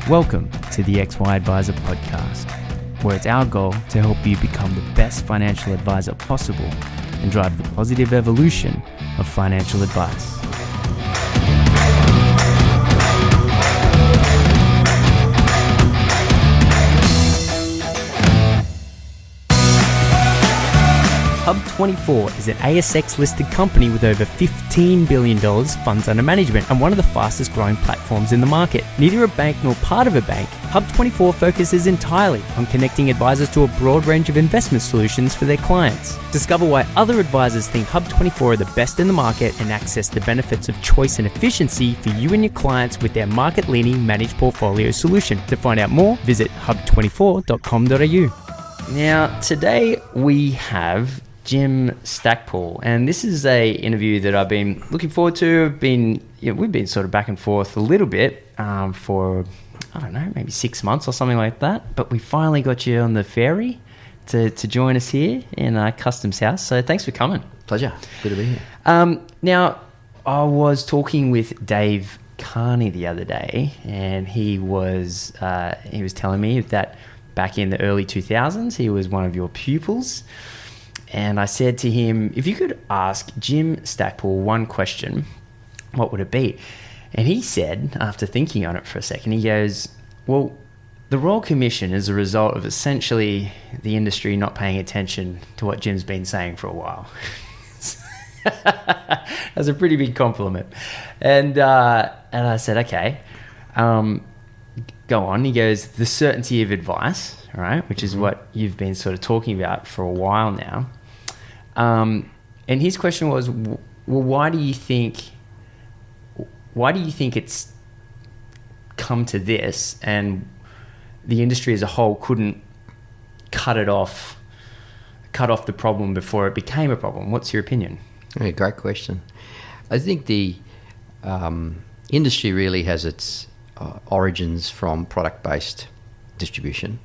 Welcome to the XY Advisor podcast, where it's our goal to help you become the best financial advisor possible and drive the positive evolution of financial advice. Hub24 is an ASX-listed company with over $15 billion funds under management and one of the fastest growing platforms in the market. Neither a bank nor part of a bank, Hub24 focuses entirely on connecting advisors to a broad range of investment solutions for their clients. Discover why other advisors think Hub24 are the best in the market and access the benefits of choice and efficiency for you and your clients with their market-leading managed portfolio solution. To find out more, visit hub24.com.au. Now, today we have Jim Stackpool, and this is a interview that I've been looking forward to. We've been sort of back and forth a little bit for, I don't know, maybe 6 months or something like that, but we finally got you on the ferry to join us here in our Customs House, so thanks for coming. Pleasure. Good to be here. Now, I was talking with Dave Carney the other day, and he was telling me that back in the early 2000s, he was one of your pupils. And I said to him, if you could ask Jim Stackpool one question, what would it be? And he said, after thinking on it for a second, he goes, well, the Royal Commission is a result of essentially the industry not paying attention to what Jim's been saying for a while. That's a pretty big compliment. And I said, okay, go on. He goes, the certainty of advice, right, which is what you've been sort of talking about for a while now. And his question was, well, why do you think it's come to this and the industry as a whole couldn't cut off the problem before it became a problem? What's your opinion? Yeah, great question. I think the industry really has its origins from product-based distribution,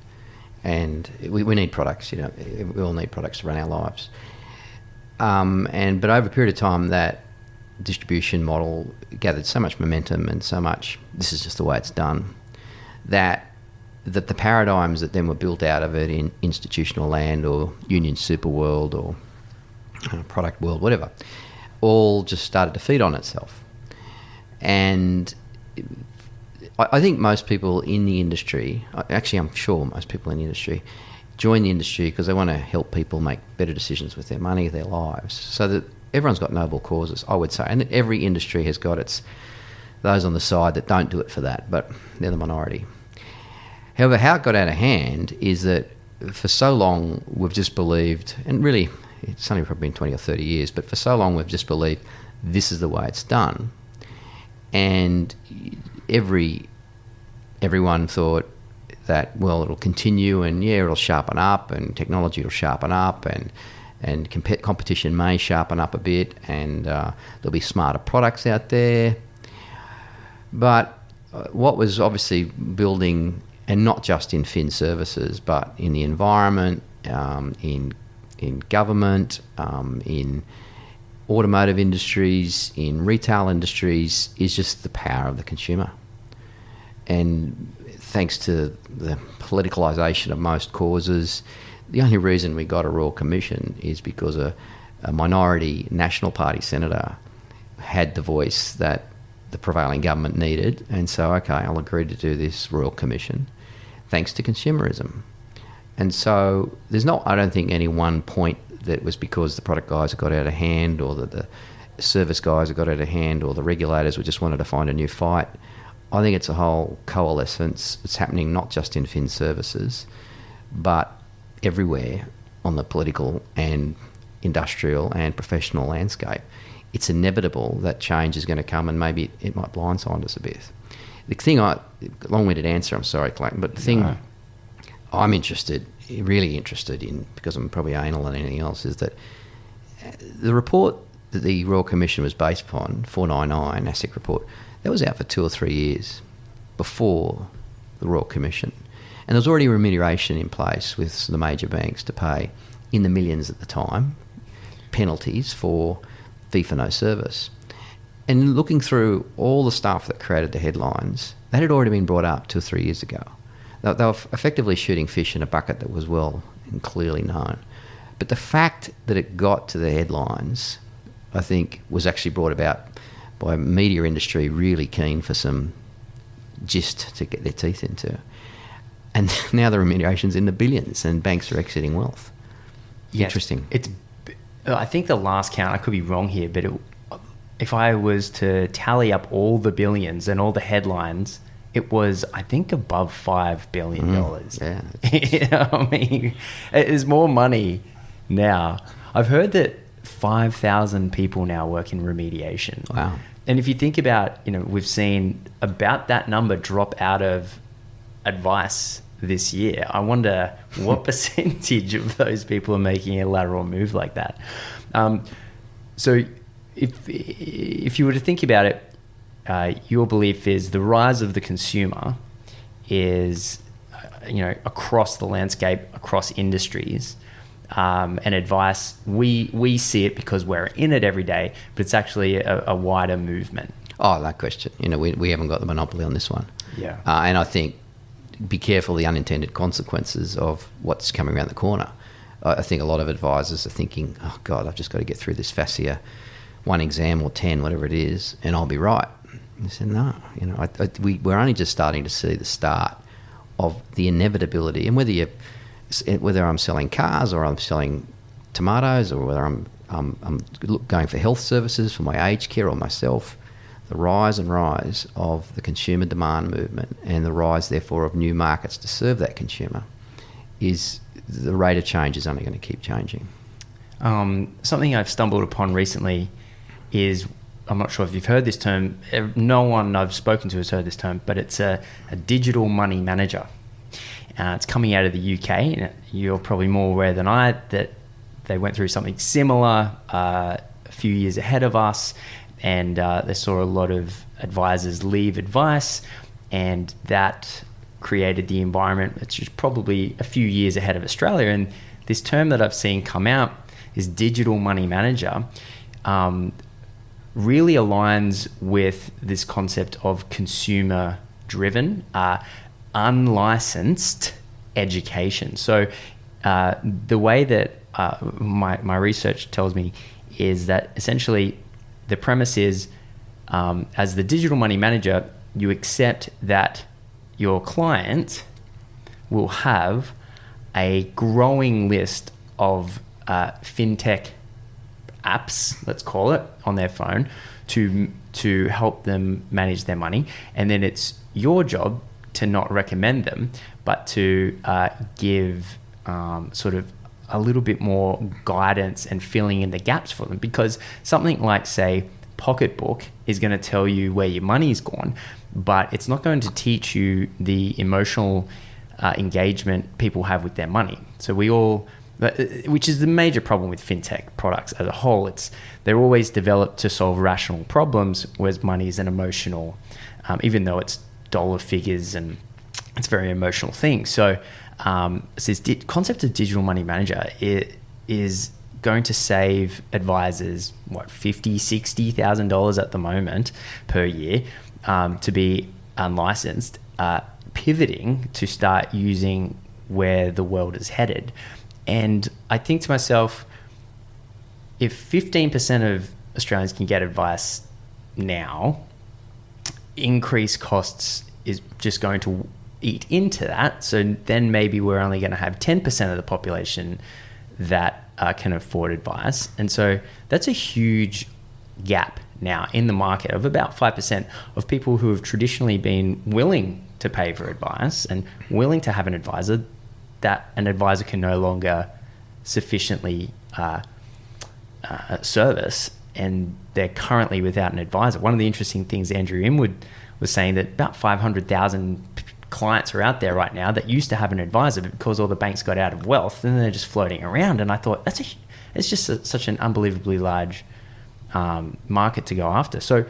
and we need products. We all need products to run our lives. But over a period of time, that distribution model gathered so much momentum and so much, this is just the way it's done, that the paradigms that then were built out of it in institutional land or union super world or product world, whatever, all just started to feed on itself. And I think most people in the industry, actually I'm sure most people in the industry, join the industry because they want to help people make better decisions with their money, their lives, so that everyone's got noble causes, I would say, and that every industry has got those on the side that don't do it for that, but they're the minority. However, how it got out of hand is that for so long we've just believed, and really it's only probably been 20 or 30 years, but for so long we've just believed this is the way it's done, and everyone thought that, well, it'll continue and it'll sharpen up and technology will sharpen up and competition may sharpen up a bit and there'll be smarter products out there. But what was obviously building, and not just in fin services, but in the environment, in government, in automotive industries, in retail industries, is just the power of the consumer. And thanks to the politicalisation of most causes, the only reason we got a Royal Commission is because a minority National Party senator had the voice that the prevailing government needed, and so, okay, I'll agree to do this Royal Commission, thanks to consumerism. And so there's not, I don't think, any one point that was because the product guys got out of hand or that the service guys got out of hand or the regulators just wanted to find a new fight. I think it's a whole coalescence. It's happening not just in fin services, but everywhere on the political and industrial and professional landscape. It's inevitable that change is going to come, and maybe it might blindside us a bit. The thing long-winded answer, I'm sorry, Clayton, but the thing I'm really interested in, because I'm probably anal than anything else, is that the report that the Royal Commission was based upon, 499 ASIC report, that was out for 2 or 3 years before the Royal Commission. And there was already remuneration in place with the major banks to pay, in the millions at the time, penalties for fee for no service. And looking through all the stuff that created the headlines, That had already been brought up 2 or 3 years ago. They were effectively shooting fish in a bucket that was well and clearly known. But the fact that it got to the headlines, I think, was actually brought about by a media industry really keen for some gist to get their teeth into. And now the remuneration's in the billions and banks are exiting wealth. Yeah, Interesting. I think the last count, I could be wrong here, but if I was to tally up all the billions and all the headlines, it was, I think, above $5 billion. Yeah. You know, I mean, there's more money now. I've heard that 5,000 people now work in remediation. Wow. And if you think about, we've seen about that number drop out of advice this year. I wonder what percentage of those people are making a lateral move like that. So if you were to think about it, your belief is the rise of the consumer is, across the landscape, across industries, and advice. We see it because we're in it every day, but it's actually a wider movement. Oh, that question. We haven't got the monopoly on this one. Yeah. And I think be careful the unintended consequences of what's coming around the corner. I think a lot of advisors are thinking, oh, God, I've just got to get through this FASIA 1 exam or 10, whatever it is, and I'll be right. I said, no. We're only just starting to see the start of the inevitability. And whether I'm selling cars or I'm selling tomatoes or whether I'm going for health services for my aged care or myself, the rise of the consumer demand movement and the rise, therefore, of new markets to serve that consumer is the rate of change is only going to keep changing. Something I've stumbled upon recently is, I'm not sure if you've heard this term, no one I've spoken to has heard this term, but it's a digital money manager. It's coming out of the UK. You're probably more aware than I that they went through something similar a few years ahead of us, and they saw a lot of advisors leave advice, and that created the environment which is probably a few years ahead of Australia. And this term that I've seen come out is digital money manager. Really aligns with this concept of consumer-driven, unlicensed education. So the way that my research tells me is that essentially the premise is, as the digital money manager, you accept that your client will have a growing list of fintech apps, let's call it, on their phone to help them manage their money. And then it's your job to not recommend them, but to give sort of a little bit more guidance and filling in the gaps for them. Because something like, say, Pocketbook is going to tell you where your money's gone, but it's not going to teach you the emotional engagement people have with their money. So which is the major problem with fintech products as a whole. They're always developed to solve rational problems, whereas money is an emotional, even though it's dollar figures and it's a very emotional thing. So this concept of digital money manager is going to save advisors $50,000-$60,000 at the moment per year to be unlicensed, pivoting to start using where the world is headed. And I think to myself, if 15% of Australians can get advice now, increased costs is just going to eat into that. So then maybe we're only going to have 10% of the population that can afford advice. And so that's a huge gap now in the market of about 5% of people who have traditionally been willing to pay for advice and willing to have an advisor, that an advisor can no longer sufficiently service, and they're currently without an advisor. One of the interesting things Andrew Inwood was saying, that about 500,000 clients are out there right now that used to have an advisor, but because all the banks got out of wealth, then they're just floating around. And I thought it's just such an unbelievably large market to go after. So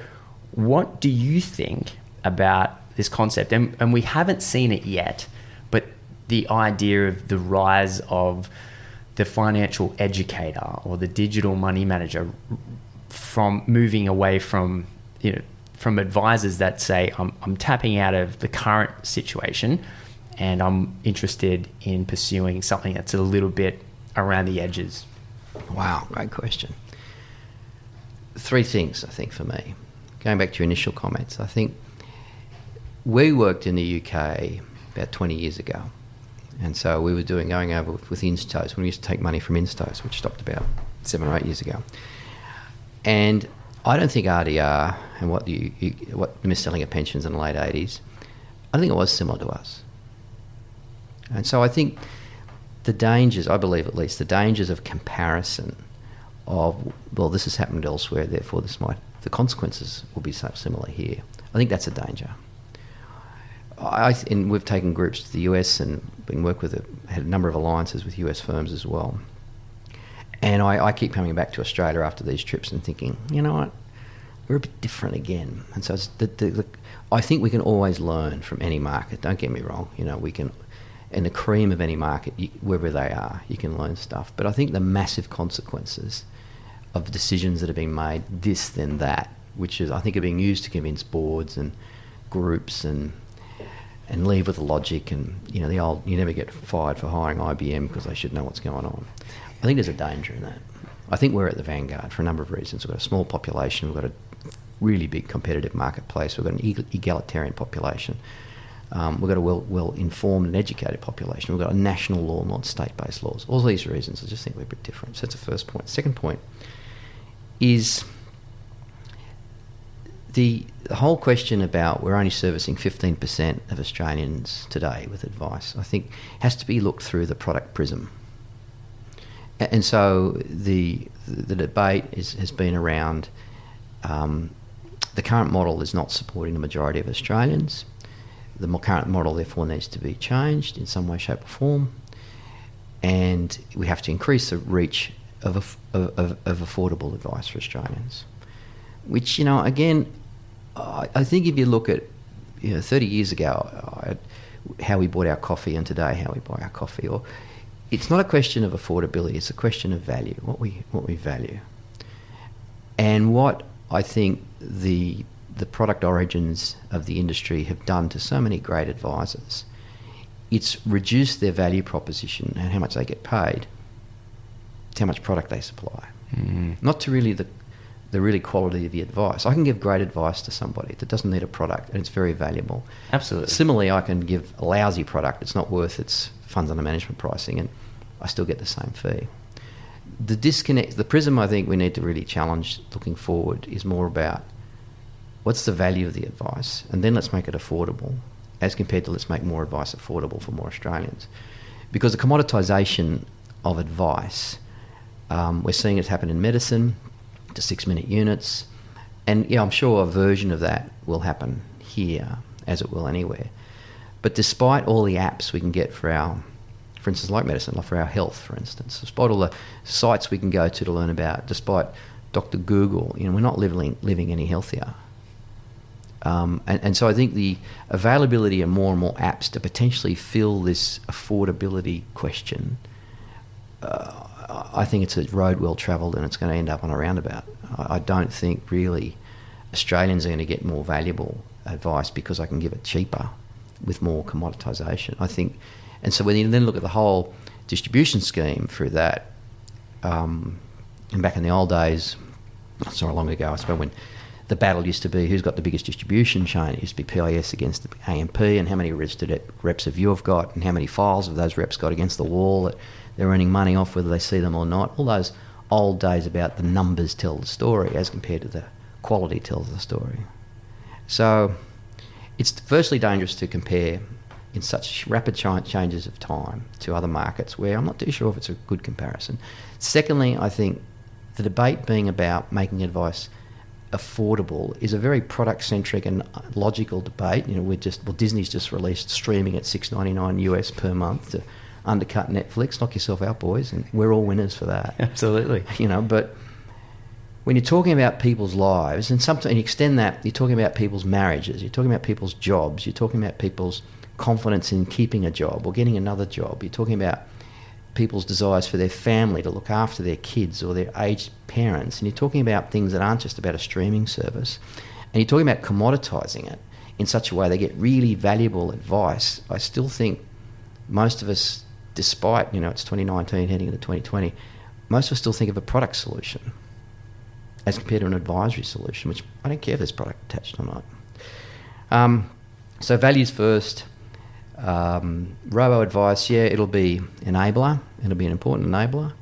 what do you think about this concept? And we haven't seen it yet, but the idea of the rise of the financial educator or the digital money manager, from moving away from from advisors that say, I'm tapping out of the current situation and I'm interested in pursuing something that's a little bit around the edges? Wow, great question. Three things, I think, for me. Going back to your initial comments, I think we worked in the UK about 20 years ago. And so we were going over with instos when we used to take money from instos, which stopped about 7 or 8 years ago. And I don't think RDR and what the mis-selling of pensions in the late 80s, I think it was similar to us. And so I think the dangers, I believe at least, the dangers of comparison of, well, this has happened elsewhere, therefore the consequences will be so similar here. I think that's a danger. And we've taken groups to the US and had a number of alliances with US firms as well. And I keep coming back to Australia after these trips and thinking, you know what, we're a bit different again. And so I think we can always learn from any market. Don't get me wrong. You know, we can, in the cream of any market, wherever they are, you can learn stuff. But I think the massive consequences of decisions that are being made, this then that, which is, I think, are being used to convince boards and groups and leave with the logic and, you know, the old, you never get fired for hiring IBM because they should know what's going on. I think there's a danger in that. I think we're at the vanguard for a number of reasons. We've got a small population, we've got a really big competitive marketplace, we've got an egalitarian population, we've got a well-informed and educated population, we've got a national law, not state-based laws. All these reasons, I just think we're a bit different. So that's the first point. Second point is the whole question about we're only servicing 15% of Australians today with advice, I think has to be looked through the product prism. And so the debate has been around the current model is not supporting the majority of Australians. The current model therefore needs to be changed in some way, shape or form. And we have to increase the reach of affordable advice for Australians. Which, you know, again, I think if you look at, 30 years ago, how we bought our coffee and today how we buy our coffee, or it's not a question of affordability, it's a question of value, what we value. And what I think the product origins of the industry have done to so many great advisors, it's reduced their value proposition and how much they get paid to how much product they supply. Not to really the really quality of the advice. I can give great advice to somebody that doesn't need a product and it's very valuable. Absolutely. Similarly, I can give a lousy product, it's not worth its funds under management pricing, and I still get the same fee. The disconnect, the prism I think we need to really challenge looking forward is more about what's the value of the advice, and then let's make it affordable as compared to let's make more advice affordable for more Australians. Because the commoditisation of advice, we're seeing it happen in medicine, to 6-minute units, and yeah, I'm sure a version of that will happen here as it will anywhere. But despite all the apps we can get for instance, like medicine, like for our health, for instance, despite all the sites we can go to learn about, despite Dr. Google, we're not living any healthier. And so I think the availability of more and more apps to potentially fill this affordability question, I think it's a road well travelled and it's going to end up on a roundabout. I don't think really Australians are going to get more valuable advice because I can give it cheaper with more commoditisation. I think, and so when you then look at the whole distribution scheme through that, and back in the old days, not so long ago, I suppose, when the battle used to be who's got the biggest distribution chain. It used to be PIS against the AMP, and how many reps have you have got, and how many files have those reps got against the wall that they're earning money off, whether they see them or not. All those old days about the numbers tell the story as compared to the quality tells the story. So it's firstly dangerous to compare in such rapid changes of time to other markets where I'm not too sure if it's a good comparison. Secondly, I think the debate being about making advice affordable is a very product-centric and logical debate. Disney's just released streaming at $6.99 US per month to undercut Netflix. Knock yourself out, boys, and we're all winners for that. Absolutely. But when you're talking about people's lives, and sometimes you extend that, you're talking about people's marriages, you're talking about people's jobs, you're talking about people's confidence in keeping a job or getting another job, you're talking about people's desires for their family to look after their kids or their aged parents, and you're talking about things that aren't just about a streaming service. and you're talking about commoditizing it in such a way they get really valuable advice, I still think most of us, despite, it's 2019 heading into 2020, most of us still think of a product solution as compared to an advisory solution, which I don't care if there's product attached or not. So values first. Robo-advice, it'll be enabler. It'll be an important enabler.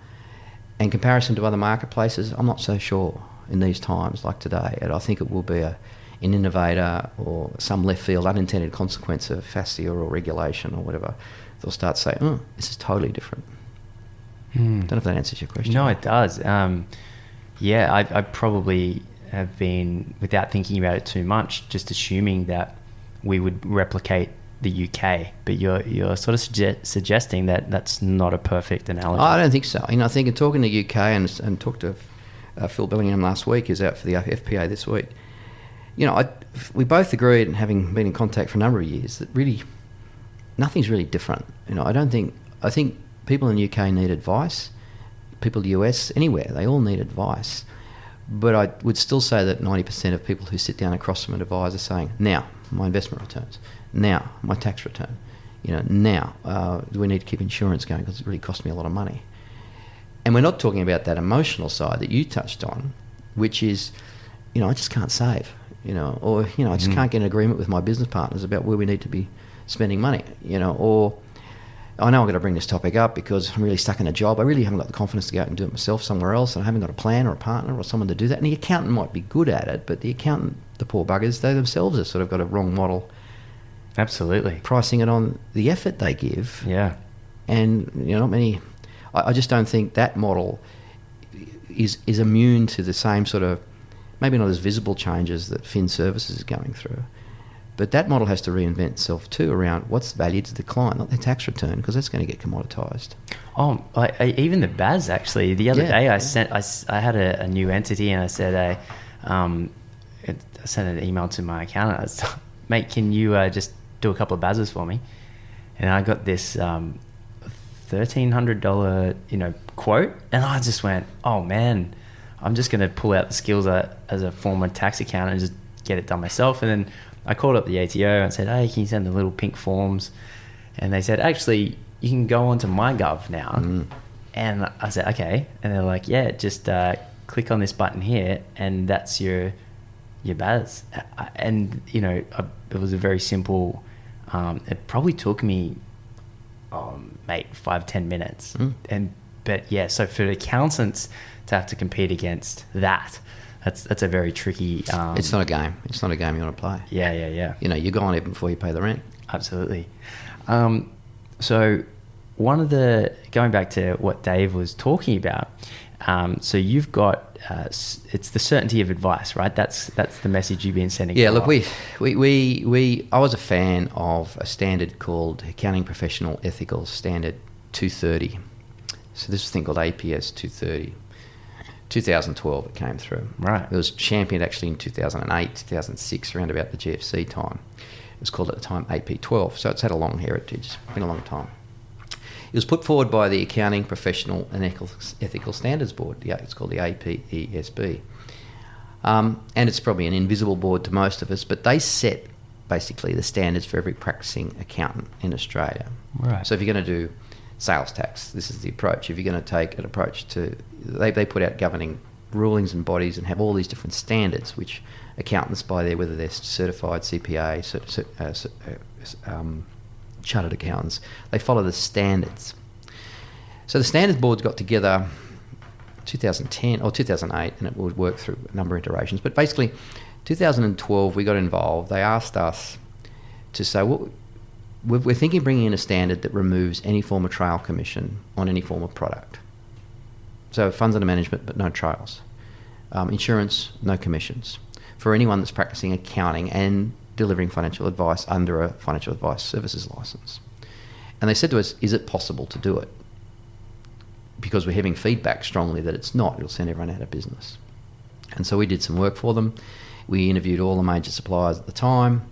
In comparison to other marketplaces, I'm not so sure in these times like today. And I think it will be an innovator or some left field unintended consequence of FASTIA or regulation or whatever. They'll start saying, this is totally different. Don't know if that answers your question. No, it does. I probably have been, without thinking about it too much, just assuming that we would replicate the UK, but you're sort of suggesting that that's not a perfect analogy. I don't think so. I think in talking to UK and talked to Phil Bellingham last week, who's out for the FPA this week, we both agreed, and having been in contact for a number of years, that really nothing's really different. I think people in the UK need advice. People in the US, anywhere, they all need advice. But I would still say that 90% of people who sit down across from an advisor are saying, now, my investment returns. Now, my tax return. Now, do we need to keep insurance going because it really cost me a lot of money? And we're not talking about that emotional side that you touched on, which is, I just can't save, or, I just can't get an agreement with my business partners about where we need to be spending money, or I know I'm going to bring this topic up because I'm really stuck in a job. I really haven't got the confidence to go out and do it myself somewhere else, and I haven't got a plan or a partner or someone to do that. And the accountant might be good at it, but the accountant, the poor buggers, they themselves have sort of got a wrong model. Absolutely. Pricing it on the effort they give. Yeah. And, not many... I just don't think that model is immune to the same sort of, maybe not as visible changes that Fin Services is going through. But that model has to reinvent itself too around what's value to the client, not their tax return, because that's going to get commoditized. Oh, even the BAS actually. The other day I had a new entity, and I said, I sent an email to my accountant. I said, mate, can you just do a couple of BASs for me? And I got this $1,300 quote, and I just went, oh man, I'm just going to pull out the skills as a former tax accountant and just get it done myself. And then I called up the ATO and said, hey, can you send the little pink forms? And they said, actually, you can go onto MyGov now. And I said, okay. And they're like, yeah, just click on this button here, and that's your BAS. And, it was a very simple, it probably took me, 5-10 minutes. So for the accountants to have to compete against that's a very tricky... it's not a game. It's not a game you want to play. Yeah. You go on it before you pay the rent. Absolutely. So going back to what Dave was talking about, so you've got, it's the certainty of advice, right? That's the message you've been sending. Yeah, look, I was a fan of a standard called Accounting Professional Ethical Standard 230. So this was a thing called APS 230. 2012 it came through. Right. It was championed actually in 2008, 2006, around about the GFC time. It was called at the time AP12, so it's had a long heritage. It's been a long time. It was put forward by the Accounting Professional and Ethical Standards Board. Yeah, it's called the APESB. And it's probably an invisible board to most of us, but they set basically the standards for every practicing accountant in Australia. Right. So if you're going to do sales tax, this is the approach. If you're going to take an approach to... They put out governing rulings and bodies and have all these different standards, which accountants by there, whether they're certified CPA, chartered accountants, they follow the standards. So the standards boards got together 2010 or 2008, and it would work through a number of iterations. But basically, 2012 we got involved. They asked us to say, well, we're thinking of bringing in a standard that removes any form of trail commission on any form of product. So funds under management, but no trails. Insurance, no commissions. For anyone that's practicing accounting and delivering financial advice under a financial advice services license. And they said to us, is it possible to do it? Because we're having feedback strongly that it's not. It'll send everyone out of business. And so we did some work for them. We interviewed all the major suppliers at the time.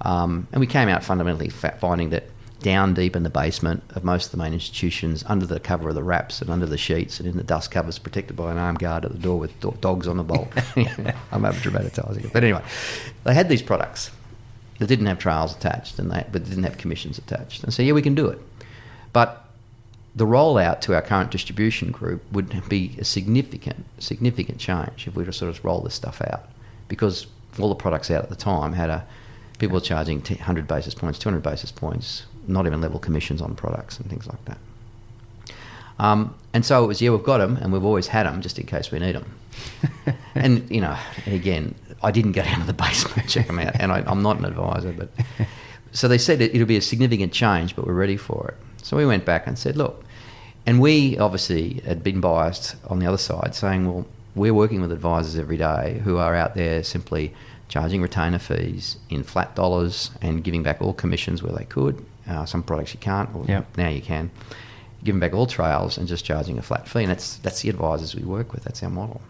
And we came out fundamentally finding that down deep in the basement of most of the main institutions, under the cover of the wraps and under the sheets and in the dust covers, protected by an armed guard at the door with dogs on the bolt. I'm over-dramatising it. But anyway, they had these products that didn't have trails attached, but didn't have commissions attached. And so, yeah, we can do it. But the rollout to our current distribution group would be a significant change if we were to sort of roll this stuff out, because all the products out at the time people were charging 100 basis points, 200 basis points, not even level commissions on products and things like that. And so it was, yeah, we've got them and we've always had them just in case we need them. And, you know, and again, I didn't go down to the basement and check them out, and I'm not an advisor, but so they said it'll be a significant change, but we're ready for it. So we went back and said, look, and we obviously had been biased on the other side, saying, well, we're working with advisors every day who are out there simply charging retainer fees in flat dollars and giving back all commissions where they could. Some products you can't, or now you can. Giving back all trails and just charging a flat fee. And that's the advisors we work with. That's our model.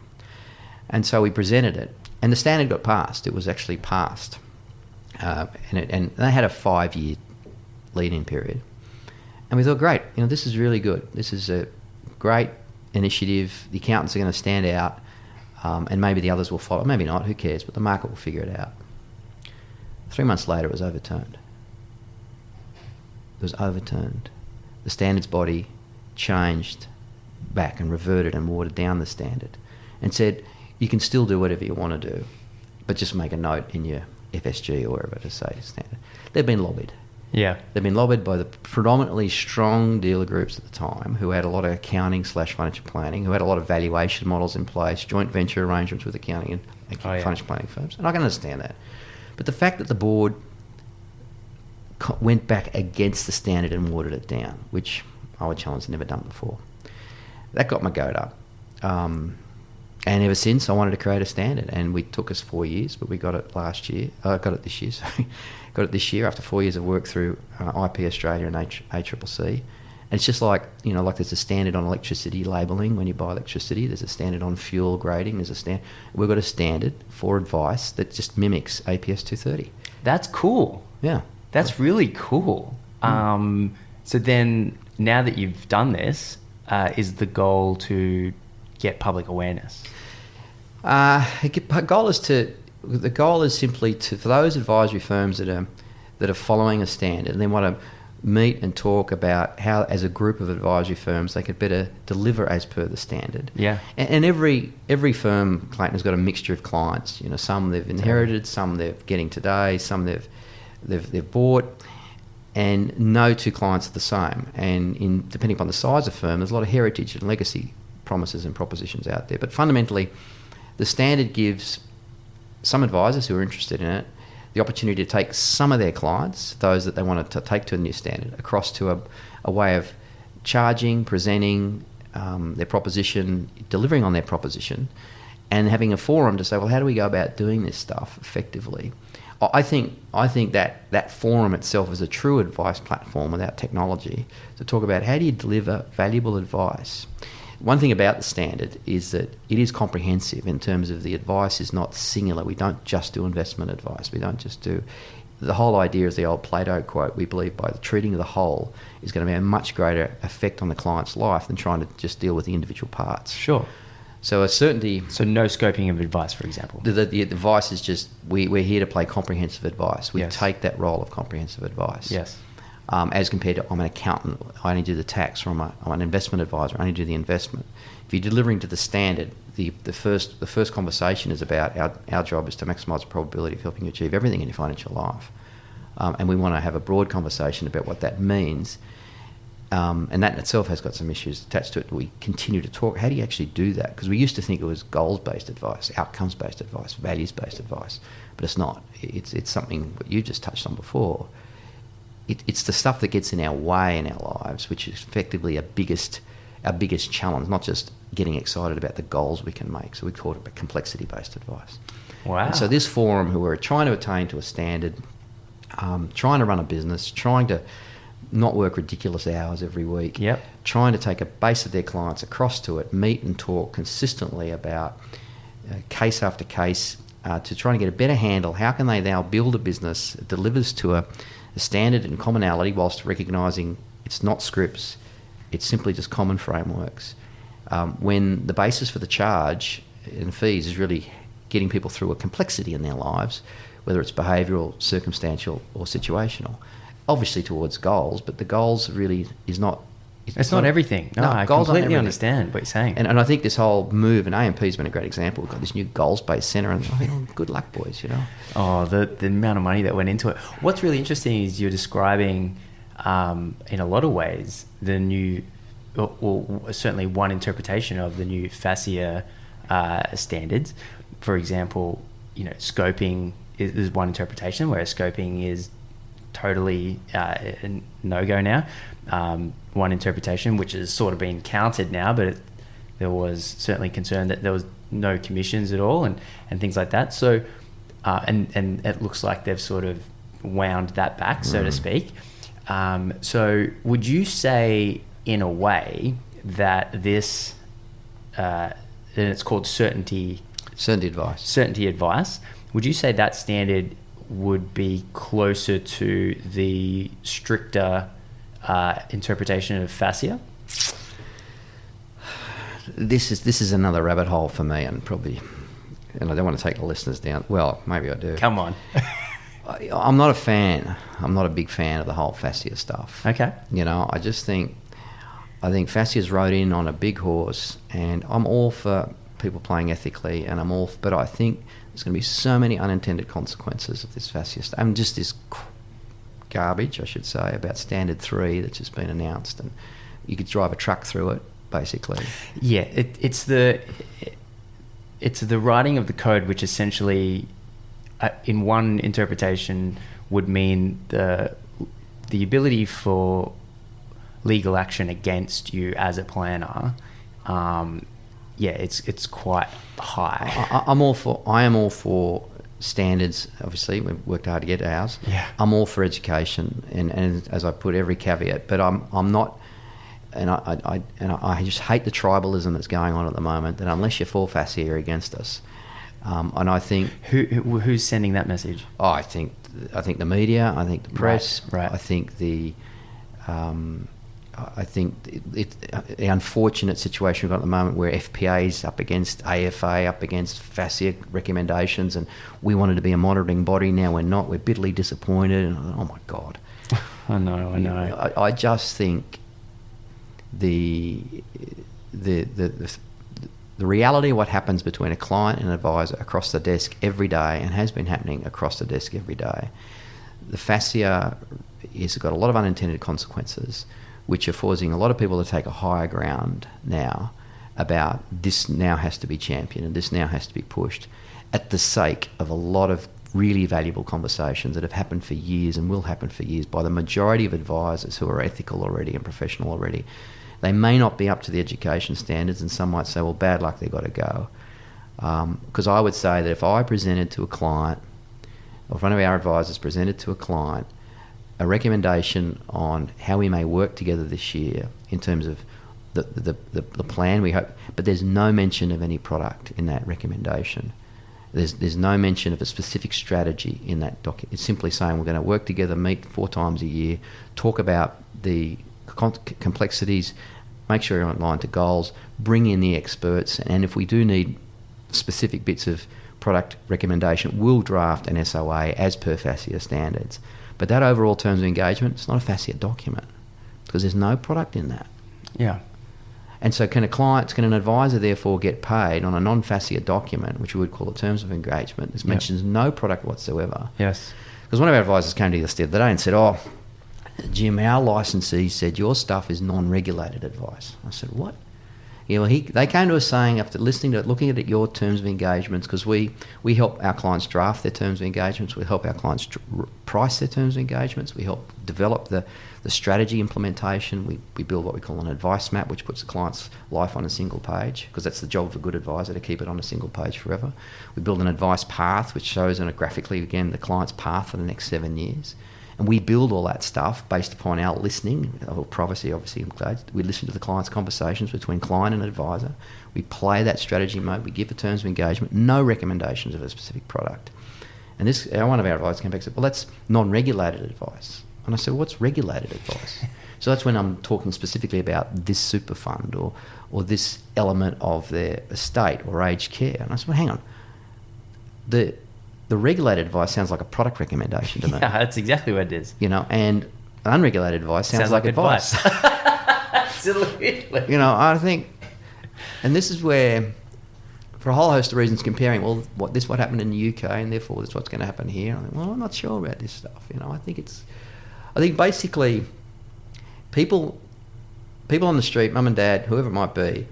And so we presented it. And the standard got passed. It was actually passed. And they had a 5-year lead-in period. And we thought, great, you know, this is really good. This is a great initiative. The accountants are going to stand out, and maybe the others will follow. Maybe not, who cares? But the market will figure it out. 3 months later, it was overturned. It was overturned. The standards body changed back and reverted and watered down the standard and said, you can still do whatever you want to do, but just make a note in your FSG or wherever to say standard. They've been lobbied. Yeah. They've been lobbied by the predominantly strong dealer groups at the time who had a lot of accounting/financial planning, who had a lot of valuation models in place, joint venture arrangements with accounting and financial planning firms. And I can understand that. But the fact that the board went back against the standard and watered it down, which I would challenge never done before, that got my goat up. And ever since, I wanted to create a standard, and it took us 4 years, but we got it last year. Got it this year, sorry. Got it this year after 4 years of work through IP Australia and ACCC. And it's just like, you know, like there's a standard on electricity labelling when you buy electricity. There's a standard on fuel grading. There's a standard. We've got a standard for advice that just mimics APS 230. That's cool. Yeah. That's really cool. So then, now that you've done this, is the goal to get public awareness? The goal is simply for those advisory firms that are following a standard and they want to meet and talk about how, as a group of advisory firms, they could better deliver as per the standard. Yeah. And every firm, Clayton, has got a mixture of clients. You know, some they've inherited, some they're getting today, some they've bought, and no two clients are the same. And depending upon the size of the firm, there's a lot of heritage and legacy promises and propositions out there. But fundamentally, the standard gives some advisors who are interested in it the opportunity to take some of their clients, those that they want to take to a new standard, across to a way of charging, presenting their proposition, delivering on their proposition, and having a forum to say, well, how do we go about doing this stuff effectively? I think that forum itself is a true advice platform without technology to talk about how do you deliver valuable advice. One thing about the standard is that it is comprehensive in terms of the advice is not singular. We don't just do investment advice. We don't just do... The whole idea is the old Plato quote. We believe by the treating of the whole is going to be a much greater effect on the client's life than trying to just deal with the individual parts. Sure. So a certainty... So no scoping of advice, for example. The advice is just, we're here to play comprehensive advice. We Yes. take that role of comprehensive advice. Yes. As compared to, I'm an accountant, I only do the tax, or I'm an investment advisor, I only do the investment. If you're delivering to the standard, the first conversation is about our job is to maximise the probability of helping you achieve everything in your financial life. And we want to have a broad conversation about what that means. And that in itself has got some issues attached to it. We continue to talk, how do you actually do that? Because we used to think it was goals-based advice, outcomes-based advice, values-based advice, but it's not. It's something that you just touched on before. It's the stuff that gets in our way in our lives, which is effectively our biggest challenge, not just getting excited about the goals we can make. So we call it complexity-based advice. Wow. And so this forum, who are trying to attain to a standard, trying to run a business, trying to not work ridiculous hours every week, Yep. trying to take a base of their clients across to it, meet and talk consistently about case after case to try and get a better handle. How can they now build a business that delivers to a the standard and commonality, whilst recognising it's not scripts, it's simply just common frameworks. When the basis for the charge and fees is really getting people through a complexity in their lives, whether it's behavioural, circumstantial or situational, obviously towards goals, but the goals really is not... It's not everything. No, I completely understand what you're saying. And I think this whole move, and AMP's been a great example. We've got this new goals-based centre, and I think, oh, good luck, boys, you know. Oh, the amount of money that went into it. What's really interesting is you're describing, in a lot of ways, the new, or certainly one interpretation of the new FASEA standards. For example, you know, scoping is one interpretation, whereas scoping is totally a no-go now. One interpretation, which has sort of been countered now, but there was certainly concern that there was no commissions at all and things like that. So, and it looks like they've sort of wound that back, so to speak. So would you say, in a way, that this, and it's called certainty advice, would you say that standard would be closer to the stricter interpretation of FASEA? This is another rabbit hole for me, and I don't want to take the listeners down. Well, maybe I do. Come on. I'm not a fan. I'm not a big fan of the whole FASEA stuff. Okay. You know, I think FASEA's rode in on a big horse, and I'm all for people playing ethically, but I think there's going to be so many unintended consequences of this FASEA stuff. And just this garbage, I should say, about Standard 3 that's just been announced, and you could drive a truck through it, basically. Yeah, it's the writing of the code which essentially, in one interpretation, would mean the ability for legal action against you as a planner. It's quite high. I am all for standards. Obviously, we've worked hard to get ours. Yeah. I'm all for education, and as I put every caveat, but I'm not. And I just hate the tribalism that's going on at the moment. That unless you're for FASEA, you're against us. And I think who's sending that message? Oh, I think the media. I think the press. Right. I think the unfortunate situation we've got at the moment where FPA's up against AFA, up against FASEA recommendations, and we wanted to be a monitoring body. Now we're not. We're bitterly disappointed. And oh my God. I know. I just think the reality of what happens between a client and an advisor across the desk every day, and has been happening across the desk every day, the FASEA has got a lot of unintended consequences, which are forcing a lot of people to take a higher ground now about this now has to be championed and this now has to be pushed, at the sake of a lot of really valuable conversations that have happened for years and will happen for years by the majority of advisors who are ethical already and professional already. They may not be up to the education standards, and some might say, well, bad luck, they've got to go. Because I would say that if I presented to a client, or if one of our advisors presented to a client, a recommendation on how we may work together this year in terms of the plan we hope, but there's no mention of any product in that recommendation. There's no mention of a specific strategy in that document. It's simply saying we're going to work together, meet 4 times a year, talk about the complexities, make sure you're aligned to goals, bring in the experts, and if we do need specific bits of product recommendation, we'll draft an SOA as per FASEA standards. But that overall terms of engagement, it's not a FASEA document because there's no product in that. Yeah. And so can an advisor therefore get paid on a non-FASEA document, which we would call a terms of engagement? This mentions no product whatsoever. Yes. Because one of our advisors came to us the other day and said, oh, Jim, our licensee said your stuff is non-regulated advice. I said, what? Yeah, well, they came to us saying, after looking at your terms of engagements, because we help our clients draft their terms of engagements, we help our clients price their terms of engagements, we help develop the strategy implementation, we build what we call an advice map, which puts the client's life on a single page, because that's the job of a good advisor, to keep it on a single page forever. We build an advice path, which shows graphically, again, the client's path for the next 7 years. And we build all that stuff based upon our listening, or privacy, obviously. We listen to the client's conversations between client and advisor. We play that strategy mode. We give the terms of engagement, no recommendations of a specific product. And one of our advisors came back and said, well, that's non-regulated advice. And I said, what's regulated advice? So that's when I'm talking specifically about this super fund or this element of their estate or aged care. And I said, well, hang on. The regulated advice sounds like a product recommendation to me. Yeah, that's exactly what it is. You know, and unregulated advice sounds like advice. Absolutely. You know, I think, and this is where, for a whole host of reasons, comparing, well, what happened in the UK, and therefore this is what's going to happen here. I think, well, I'm not sure about this stuff. You know, I think basically people on the street, mum and dad, whoever it might be,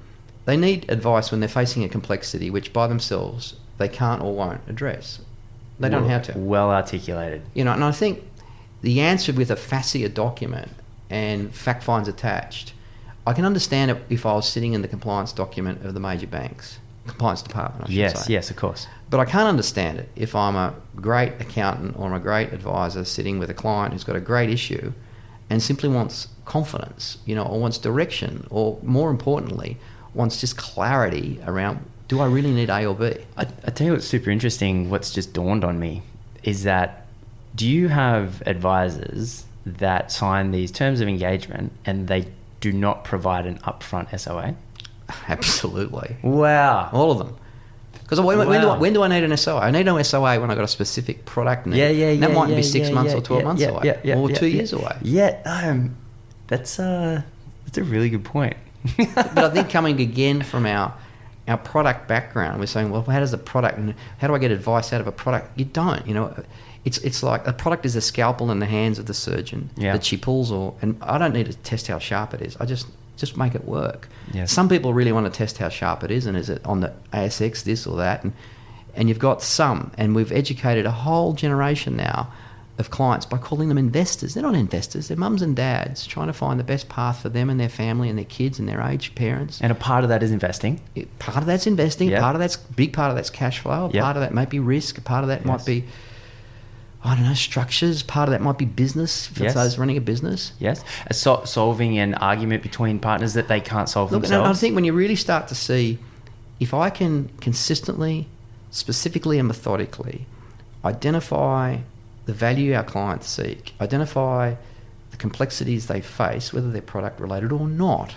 they need advice when they're facing a complexity which by themselves they can't or won't address. They don't have to. Well articulated. You know, and I think the answer with a FASIA document and fact finds attached, I can understand it if I was sitting in the compliance document of the major banks, compliance department, I should say. Yes, of course. But I can't understand it if I'm a great accountant or I'm a great advisor sitting with a client who's got a great issue and simply wants confidence, you know, or wants direction, or more importantly, wants just clarity around, do I really need A or B? I tell you what's super interesting, what's just dawned on me, is that do you have advisors that sign these terms of engagement and they do not provide an upfront SOA? Absolutely. Wow. All of them. Because when do I need an SOA? I need no SOA when I've got a specific product need. Yeah. That might be 6 months or 12 months away. Or 2 years away. Yeah, that's a really good point. But I think coming again from our product background, we're saying, well, how does the product, and how do I get advice out of a product? You don't, you know. It's like a product is a scalpel in the hands of the surgeon that she pulls, and I don't need to test how sharp it is. I just make it work. Yes. Some people really want to test how sharp it is, and is it on the ASX, this or that, and you've got some, and we've educated a whole generation now of clients by calling them investors. They're not investors, they're mums and dads trying to find the best path for them and their family and their kids and their aged parents. And a part of that is investing. Part of that's investing, big part of that's cash flow, part of that might be risk, part of that might be, I don't know, structures, part of that might be business for those running a business. Yes. Solving an argument between partners that they can't solve themselves. And I think when you really start to see, if I can consistently, specifically and methodically identify the value our clients seek, identify the complexities they face, whether they're product related or not,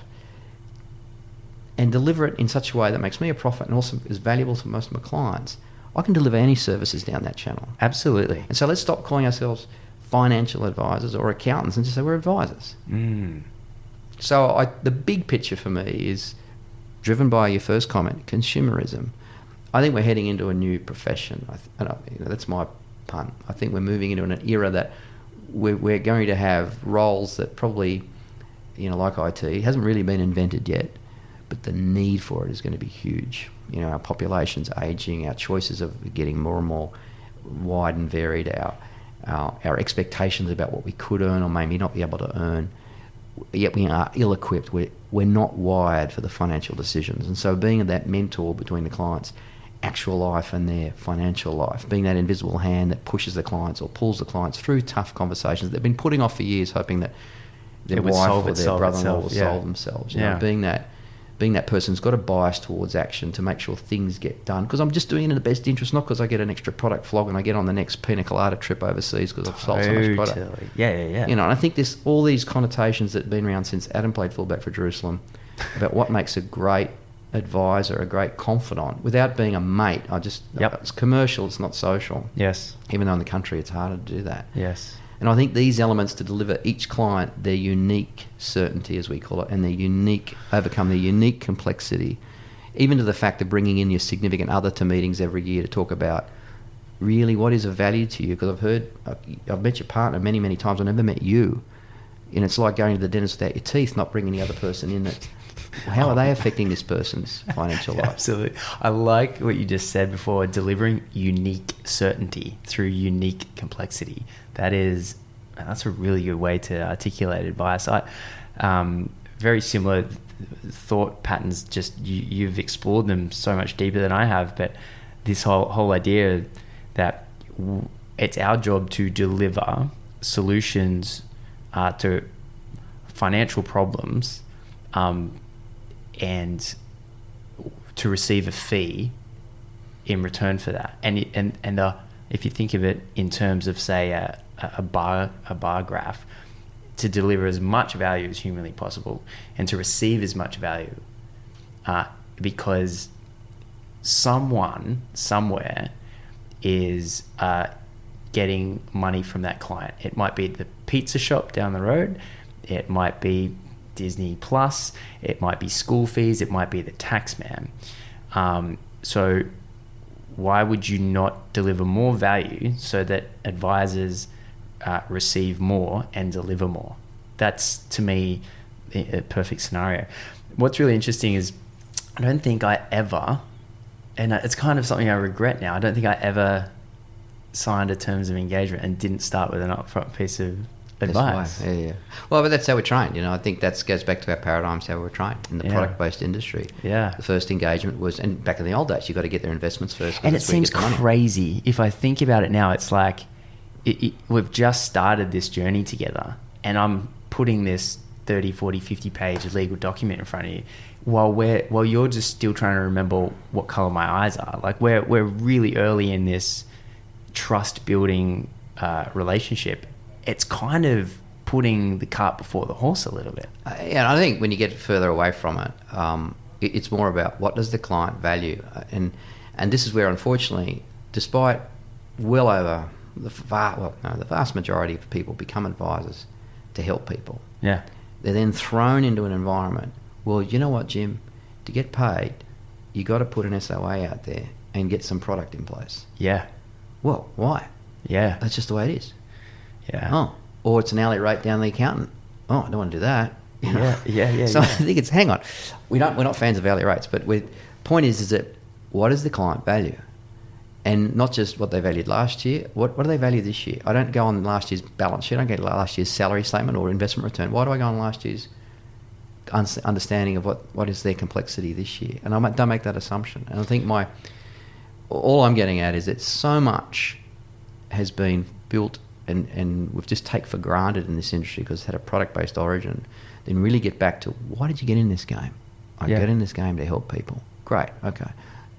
and deliver it in such a way that makes me a profit and also is valuable to most of my clients, I can deliver any services down that channel. Absolutely. And so let's stop calling ourselves financial advisors or accountants and just say we're advisors. So the big picture for me is driven by your first comment, consumerism. I think we're heading into a new profession. That's my pun. I think we're moving into an era that we're going to have roles that probably, you know, like IT, hasn't really been invented yet, but the need for it is going to be huge. You know, our population's aging, our choices are getting more and more wide and varied, our expectations about what we could earn or maybe not be able to earn, yet we are ill-equipped. We're not wired for the financial decisions. And so being that mentor between the client's actual life and their financial life, being that invisible hand that pushes the clients or pulls the clients through tough conversations they've been putting off for years, hoping that their wife or their brother-in-law will solve themselves. You know, being that person who's got a bias towards action to make sure things get done, because I'm just doing it in the best interest, not because I get an extra product flog and I get on the next pina colada trip overseas because I've sold so much product. Yeah. You know, and I think there's all these connotations that have been around since Adam played fullback for Jerusalem about what makes a great advisor, a great confidant, without being a mate. It's commercial, it's not social. Yes. Even though in the country it's harder to do that. Yes. And I think these elements to deliver each client their unique certainty, as we call it, and overcome their unique complexity, even to the fact of bringing in your significant other to meetings every year to talk about really what is of value to you. Because I've met your partner many, many times. I've never met you. And it's like going to the dentist without your teeth, not bringing the other person in. How are they affecting this person's financial life? Absolutely. I like what you just said before, delivering unique certainty through unique complexity. That's a really good way to articulate advice. Very similar thought patterns, just you've explored them so much deeper than I have, but this whole idea that it's our job to deliver solutions to financial problems and to receive a fee in return for that. And if you think of it in terms of, say, a bar graph to deliver as much value as humanly possible and to receive as much value, because someone somewhere is getting money from that client. It might be the pizza shop down the road, it might be Disney Plus, it might be school fees, it might be the tax man. So why would you not deliver more value so that advisors receive more and deliver more? That's, to me, a perfect scenario. What's really interesting is I don't think I ever, and it's kind of something I regret now, I don't think I ever signed a terms of engagement and didn't start with an upfront piece of advice. Yeah. Well, but that's how we're trained. I think that goes back to our paradigms, how we're trained in the product-based industry. Yeah. The first engagement was, and back in the old days, you got to get their investments first. And it seems crazy. If I think about it now, it's like we've just started this journey together, and I'm putting this 30, 40, 50 page legal document in front of you while you're just still trying to remember what color my eyes are. Like we're really early in this trust building relationship. It's kind of putting the cart before the horse a little bit. And I think when you get further away from it, it's more about what does the client value, and this is where, unfortunately, despite well over the vast majority of people become advisors to help people. Yeah, they're then thrown into an environment. Well, you know what, Jim? To get paid, you got to put an SOA out there and get some product in place. Yeah. Well, why? Yeah. That's just the way it is. Yeah. Oh, or it's an hourly rate down the accountant. Oh, I don't want to do that. Yeah. So I think it's, hang on, we're not fans of hourly rates, but point is that what does the client value? And not just what they valued last year, what do they value this year? I don't go on last year's balance sheet, I don't get last year's salary statement or investment return. Why do I go on last year's understanding of what is their complexity this year? And I don't make that assumption. And I think all I'm getting at is that so much has been built and we've just take for granted in this industry because it's had a product-based origin, then really get back to, why did you get in this game? I get in this game to help people. Great, okay.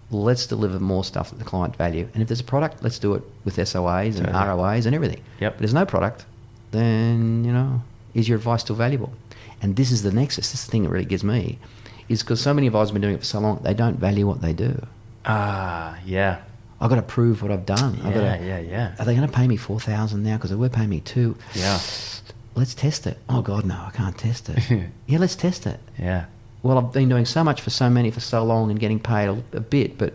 Let's deliver more stuff that the client value. And if there's a product, let's do it with SOAs and ROAs and everything. Yep. But there's no product, then, is your advice still valuable? And this is the nexus. This is the thing that really gets me, is because so many advisors have been doing it for so long, they don't value what they do. Yeah. I've got to prove what I've done. Yeah. Are they going to pay me $4,000 now? Because they were paying me $2,000. Yeah. Let's test it. Oh, God, no, I can't test it. Yeah, let's test it. Yeah. Well, I've been doing so much for so many for so long and getting paid a bit, but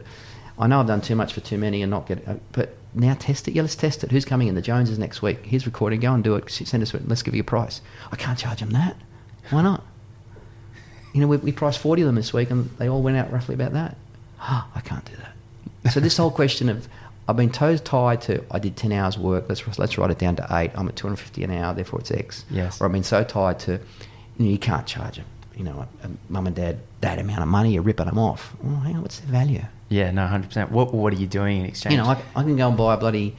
I know I've done too much for too many and not get it. But now test it. Yeah, let's test it. Who's coming in? The Joneses next week. Here's recording. Go and do it. Send us it. Let's give you a price. I can't charge them that. Why not? We priced 40 of them this week and they all went out roughly about that. I can't do that. So this whole question of, I've been tied to, I did 10 hours work, let's write it down to 8, I'm at $250 an hour, therefore it's X. Yes. Or I've been so tied to, you can't charge them. Mum and dad, that amount of money, you're ripping them off. Well, hang on, what's their value? Yeah, no, 100%. What are you doing in exchange? I can go and buy a bloody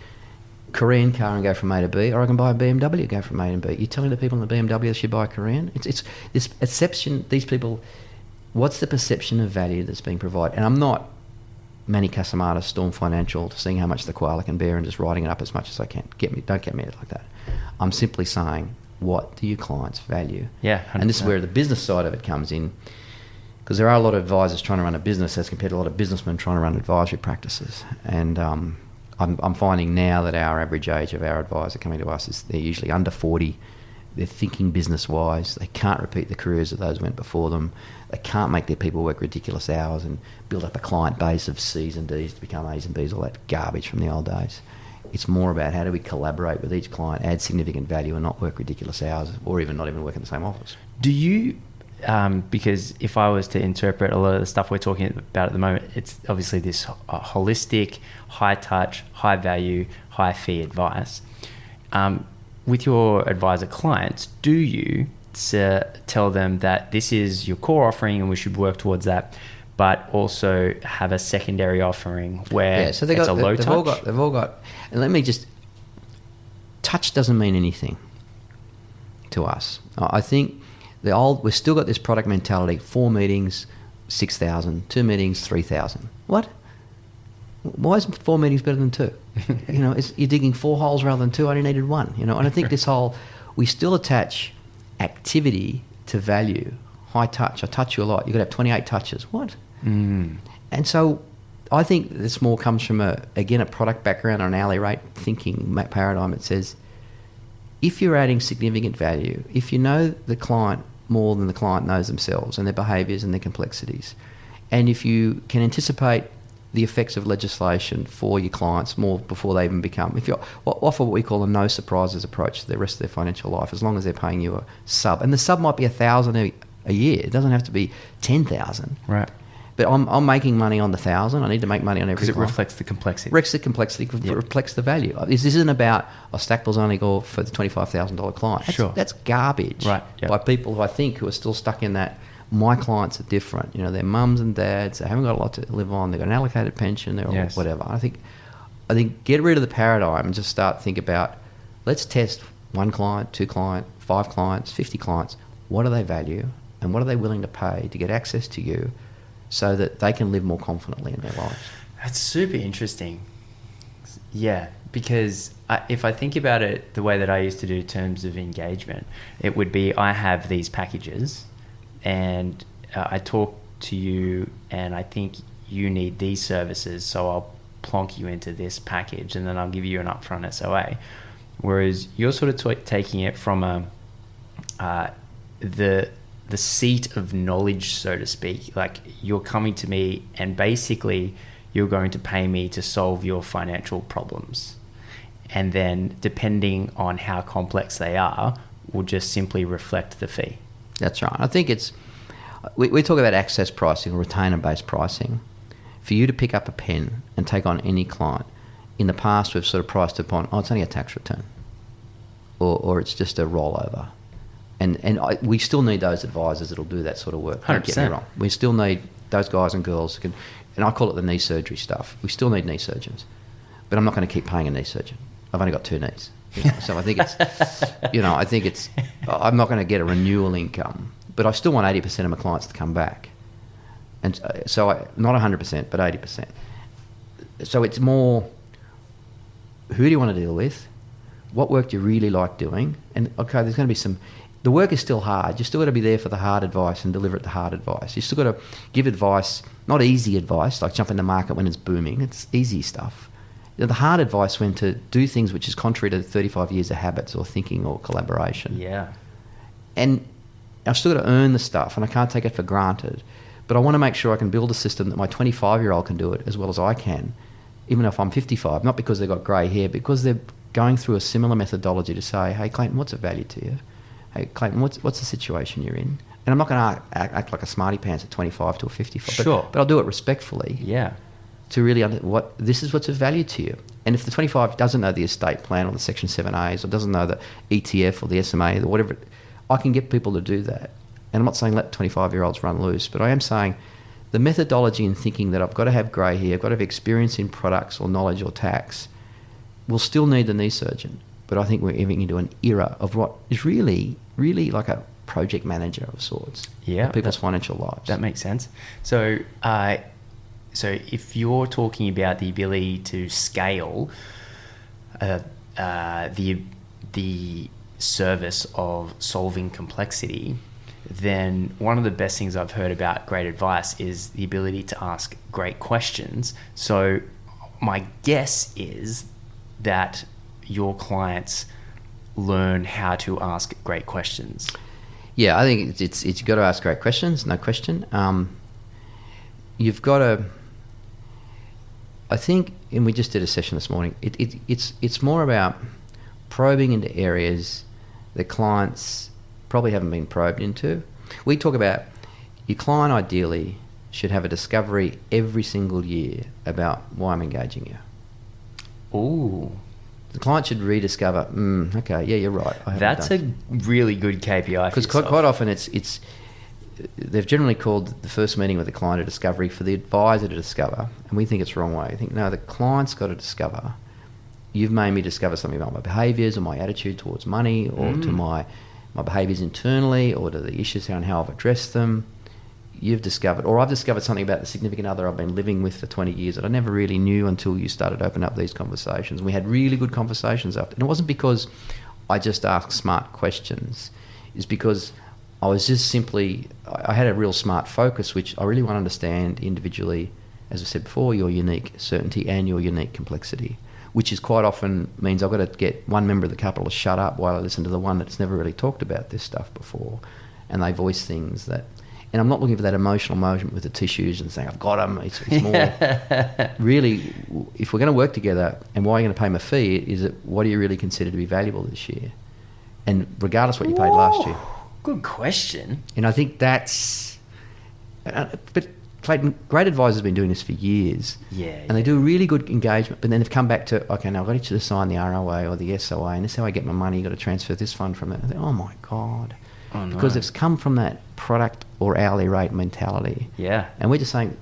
Korean car and go from A to B, or I can buy a BMW and go from A to B. You're telling the people in the BMW they should buy a Korean? It's this perception, these people, what's the perception of value that's being provided? And I'm not Manny Casamata, Storm Financial, seeing how much the koala can bear and just writing it up as much as I can. Don't get me like that. I'm simply saying, what do your clients value? Yeah, 100%. And this is where the business side of it comes in, because there are a lot of advisors trying to run a business as compared to a lot of businessmen trying to run advisory practices. And I'm finding now that our average age of our advisor coming to us is they're usually under 40. They're thinking business-wise. They can't repeat the careers of those who went before them. They can't make their people work ridiculous hours and build up a client base of C's and D's to become A's and B's, all that garbage from the old days. It's more about how do we collaborate with each client, add significant value and not work ridiculous hours or not even work in the same office. Do you, because if I was to interpret a lot of the stuff we're talking about at the moment, it's obviously this holistic, high-touch, high-value, high-fee advice. With your advisor clients, do you tell them that this is your core offering and we should work towards that, but also have a secondary offering where it's a low touch? They've all got, and let me just, touch doesn't mean anything to us. I think we've still got this product mentality, 4 meetings, 6,000, 2 meetings, 3,000. What? Why is 4 meetings better than 2? You're digging 4 holes rather than 2. I only needed 1. And I think we still attach activity to value. High touch. I touch you a lot. You've got to have 28 touches. What? And so I think this more comes from a product background or an hourly rate thinking paradigm. It says, if you're adding significant value, if you know the client more than the client knows themselves and their behaviours and their complexities, and if you can anticipate the effects of legislation for your clients more before they even become, if you offer what we call a no surprises approach to the rest of their financial life, as long as they're paying you a sub, and the sub might be $1,000 a year, it doesn't have to be 10,000. Right. But I'm making money on the 1,000. I need to make money on every because it client. reflects the complexity. Reflects the value. This isn't about Stackpool's only go for the $25,000 client. That's garbage. Right. Yep. By people who I think who are still stuck in that. My clients are different. They're mums and dads. They haven't got a lot to live on. They've got an allocated pension. They're whatever. I think get rid of the paradigm and just start think about. Let's test 1 client, 2 clients, 5 clients, 50 clients. What do they value, and what are they willing to pay to get access to you, so that they can live more confidently in their lives? That's super interesting. Yeah, because if I think about it the way that I used to do terms of engagement, it would be I have these packages and I talk to you and I think you need these services, so I'll plonk you into this package and then I'll give you an upfront SOA. Whereas you're sort of taking it from the seat of knowledge, so to speak. Like, you're coming to me and basically you're going to pay me to solve your financial problems. And then depending on how complex they are, will just simply reflect the fee. That's right. I think we talk about access pricing or retainer-based pricing. For you to pick up a pen and take on any client, in the past we've sort of priced upon, it's only a tax return or it's just a rollover. And we still need those advisors that'll do that sort of work. 100%. Don't get me wrong. We still need those guys and girls who can, and I call it the knee surgery stuff. We still need knee surgeons, but I'm not going to keep paying a knee surgeon. I've only got 2 knees, so I think it's, I'm not going to get a renewal income, but I still want 80% of my clients to come back, and so not 100%, but 80%. So it's more, who do you want to deal with? What work do you really like doing? And okay, there's going to be some. The work is still hard. You still got to be there for the hard advice and deliver it the hard advice. You still got to give advice, not easy advice, like jump in the market when it's booming. It's easy stuff. The hard advice when to do things which is contrary to 35 years of habits or thinking or collaboration. Yeah. And I've still got to earn the stuff, and I can't take it for granted. But I want to make sure I can build a system that my 25-year-old can do it as well as I can, even if I'm 55, not because they've got grey hair, because they're going through a similar methodology to say, hey, Clayton, what's of value to you? Hey, Clayton, what's the situation you're in? And I'm not going to act like a smarty pants at 25 to a 55. Sure. But I'll do it respectfully. Yeah. To really this is what's of value to you. And if the 25 doesn't know the estate plan or the Section 7As or doesn't know the ETF or the SMA or whatever, I can get people to do that. And I'm not saying let 25-year-olds run loose, but I am saying the methodology and thinking that I've got to have grey hair, I've got to have experience in products or knowledge or tax, we'll still need the knee surgeon. But I think we're moving into an era of what is really, really like a project manager of sorts. Yeah, of people's financial lives. That makes sense. So, so if you're talking about the ability to scale the service of solving complexity, then one of the best things I've heard about great advice is the ability to ask great questions. So my guess is that your clients learn how to ask great questions. Yeah, I think it's you've got to ask great questions, no question. You've got to, I think, and we just did a session this morning, it's more about probing into areas that clients probably haven't been probed into. We talk about your client ideally should have a discovery every single year about why I'm engaging you. Ooh. The client should rediscover, okay, yeah, you're right. That's a really good KPI. Because quite often it's they've generally called the first meeting with the client a discovery for the advisor to discover, and we think it's the wrong way. I think, no, the client's got to discover. You've made me discover something about my behaviours or my attitude towards money or to my behaviours internally or to the issues and how I've addressed them. you've discovered, or I've discovered something about the significant other I've been living with for 20 years that I never really knew until you started opening up these conversations. We had really good conversations after. And it wasn't because I just asked smart questions. It's because I was just simply, I had a real smart focus, which I really want to understand individually, as I said before, your unique certainty and your unique complexity, which is quite often means I've got to get one member of the couple to shut up while I listen to the one that's never really talked about this stuff before. And they voice things that, and I'm not looking for that emotional moment with the tissues and saying, I've got them. It's more, really, if we're going to work together and why are you going to pay me a fee, is it what do you really consider to be valuable this year? And regardless what you paid last year. Good question. And I think that's, but Clayton, great advisors have been doing this for years. Yeah. And they do really good engagement, but then they've come back to, okay, now I've got you to sign the ROA or the SOA, and this is how I get my money. You've got to transfer this fund from that. I think, oh my God. Oh, no. Because it's come from that product or hourly rate mentality. Yeah. And we're just saying,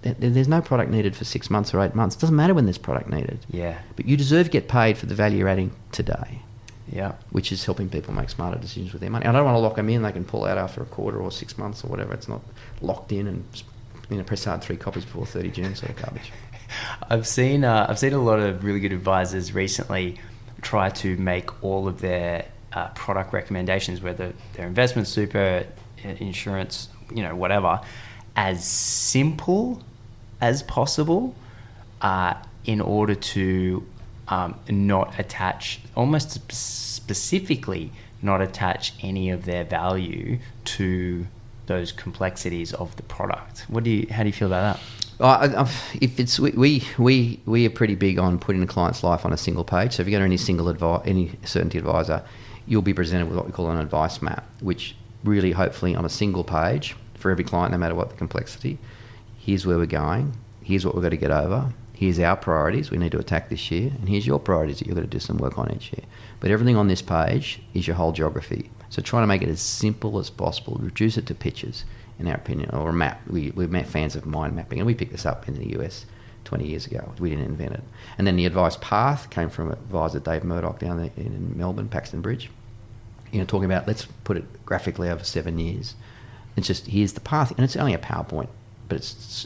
there's no product needed for 6 months or 8 months. It doesn't matter when there's product needed. Yeah. But you deserve to get paid for the value you're adding today. Yeah. Which is helping people make smarter decisions with their money. I don't want to lock them in. They can pull out after a quarter or 6 months or whatever. It's not locked in and press hard 3 copies before 30 June sort of garbage. I've seen a lot of really good advisors recently try to make all of their product recommendations, whether they're investment, super, insurance, whatever, as simple as possible, in order to not attach, almost specifically not attach any of their value to those complexities of the product. How do you feel about that? If it's we are pretty big on putting the client's life on a single page. So if you go to any certainty advisor, you'll be presented with what we call an advice map, which really hopefully on a single page for every client, no matter what the complexity. Here's where we're going. Here's what we've got to get over. Here's our priorities we need to attack this year, and here's your priorities that you've got to do some work on each year. But everything on this page is your whole geography. So trying to make it as simple as possible, reduce it to pictures, in our opinion, or a map. We're fans of mind mapping, and we picked this up in the US 20 years ago. We didn't invent it. And then the advice path came from advisor Dave Murdoch down there in Melbourne, Paxton Bridge. Talking about, let's put it graphically over 7 years. It's just, here's the path, and it's only a PowerPoint, but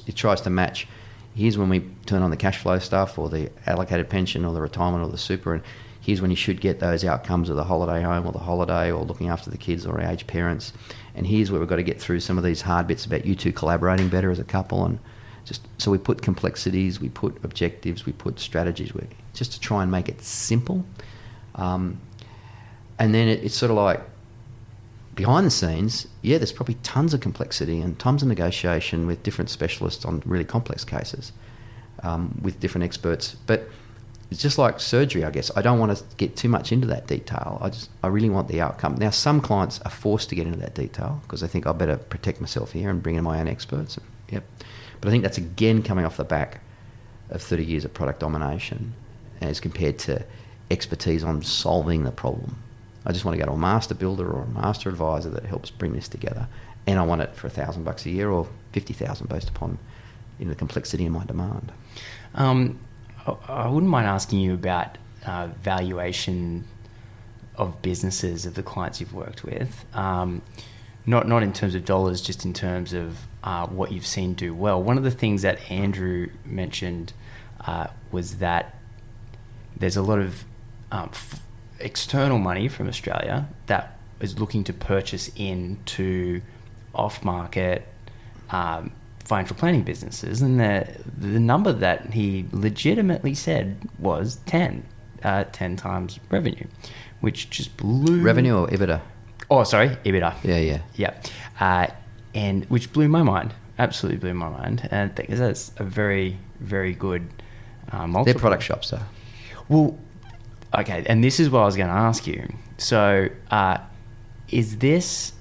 it tries to match. Here's when we turn on the cash flow stuff or the allocated pension or the retirement or the super, and here's when you should get those outcomes of the holiday home or the holiday or looking after the kids or aged parents. And here's where we've got to get through some of these hard bits about you two collaborating better as a couple. And just so we put complexities, we put objectives, we put strategies, just to try and make it simple. And then it's sort of like behind the scenes, there's probably tons of complexity and tons of negotiation with different specialists on really complex cases, with different experts. But it's just like surgery, I guess. I don't want to get too much into that detail. I really want the outcome. Now, some clients are forced to get into that detail because they think I better protect myself here and bring in my own experts. Yep. But I think that's again coming off the back of 30 years of product domination as compared to expertise on solving the problem. I just want to go to a master builder or a master advisor that helps bring this together, and I want it for $1,000 a year or $50,000 based upon the complexity in my demand. I wouldn't mind asking you about valuation of businesses of the clients you've worked with, not in terms of dollars, just in terms of what you've seen do well. One of the things that Andrew mentioned was that there's a lot of external money from Australia that is looking to purchase into off-market financial planning businesses, and the number that he legitimately said was 10 times revenue, which just blew... Revenue or EBITDA? Oh, sorry, EBITDA. Yeah. And which blew my mind, absolutely blew my mind, and I think that's a very, very good multiple. They're product shops, though. Well, okay, and this is what I was going to ask you. So, is this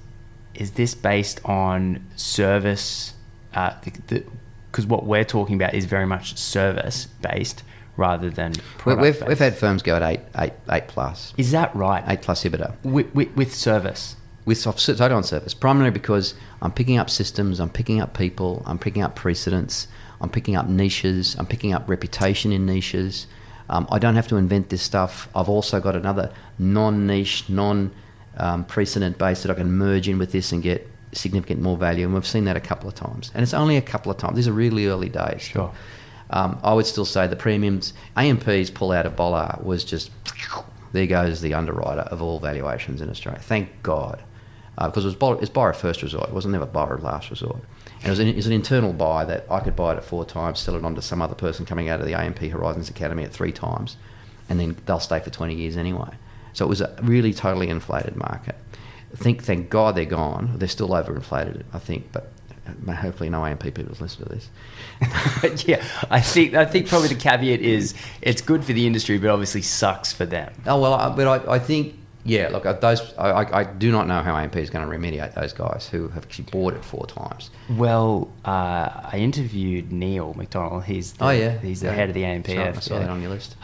based on service? Because what we're talking about is very much service based rather than product based. We've had firms go at eight plus. Is that right? 8+ EBITDA with service. With totally on service, primarily because I'm picking up systems, I'm picking up people, I'm picking up precedents, I'm picking up niches, I'm picking up reputation in niches. I don't have to invent this stuff. I've also got another non-niche, non-precedent base that I can merge in with this and get significant more value, and we've seen that a couple of times. And it's only a couple of times. These are really early days. Sure. I would still say the premiums, AMP's pull out of Bollard was just, there goes the underwriter of all valuations in Australia. Thank God. Because it was borrow first resort. It wasn't never borrow last resort. And it was an internal buy that I could buy it at 4 times, sell it on to some other person coming out of the AMP Horizons Academy at 3 times, and then they'll stay for 20 years anyway. So it was a really totally inflated market. Thank God they're gone. They're still overinflated, I think, but hopefully no AMP people listen to this. Yeah, I think probably the caveat is it's good for the industry, but obviously sucks for them. Oh, well, I think, yeah, look, I do not know how AMP is going to remediate those guys who have actually bought it 4 times. Well, I interviewed Neil McDonald. He's the head of the AMP. I saw that on your list.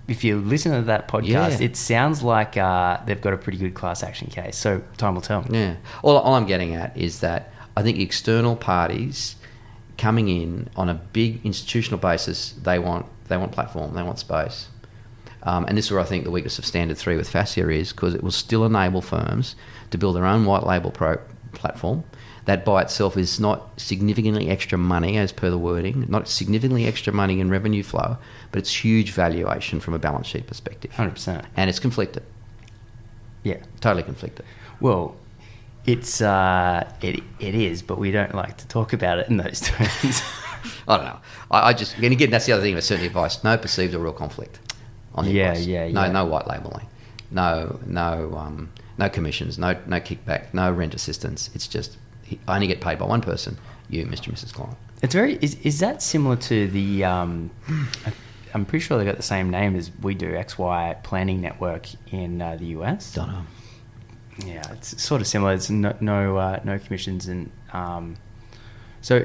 If you listen to that podcast, it sounds like they've got a pretty good class action case. So time will tell. Yeah. All I'm getting at is that I think external parties coming in on a big institutional basis, they want platform, they want space. And this is where I think the weakness of Standard 3 with Fascia is, because it will still enable firms to build their own white label platform. That by itself is not significantly extra money, as per the wording, not significantly extra money in revenue flow, but it's huge valuation from a balance sheet perspective. 100%. And it's conflicted. Yeah. Totally conflicted. Well, it's it is, but we don't like to talk about it in those terms. I don't know. I just, and again, that's the other thing with certain advice. No perceived or real conflict on the advice. No white labelling. No commissions, no kickback, no rent assistance. It's just, I only get paid by one person, you, Mr. and Mrs. Client. It's is that similar to the, I'm pretty sure they got the same name as we do, XY Planning Network in the US? Don't know. Yeah, it's sort of similar. It's no commissions. And so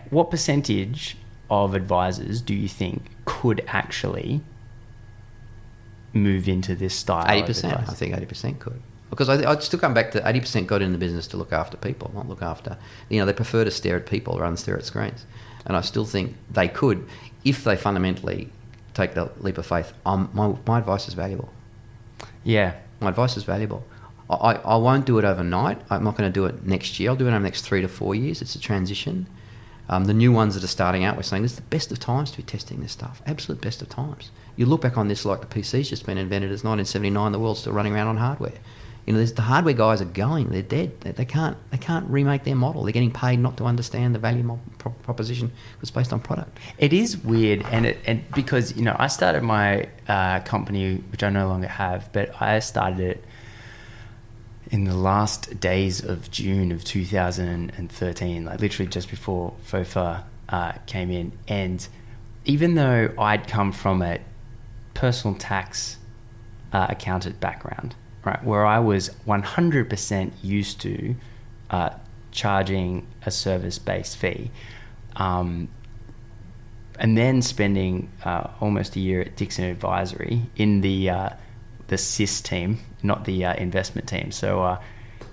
what percentage of advisors do you think could actually move into this style? 80%. I think 80% could. Because I'd still come back to 80% got in the business to look after people, not look after... they prefer to stare at people rather than stare at screens. And I still think they could, if they fundamentally take the leap of faith. My advice is valuable. Yeah. My advice is valuable. I won't do it overnight. I'm not going to do it next year. I'll do it over the next 3 to 4 years. It's a transition. The new ones that are starting out, we're saying this is the best of times to be testing this stuff. Absolute best of times. You look back on this like the PC's just been invented. It's 1979. The world's still running around on hardware. The hardware guys are going. They're dead. They can't remake their model. They're getting paid not to understand the value proposition that's based on product. It is weird, and because I started my company, which I no longer have, but I started it in the last days of June of 2013, like literally just before FOFA came in. And even though I'd come from a personal tax accountant background, right, where I was 100% used to charging a service-based fee, and then spending almost a year at Dixon Advisory in the SIS team, not the investment team. So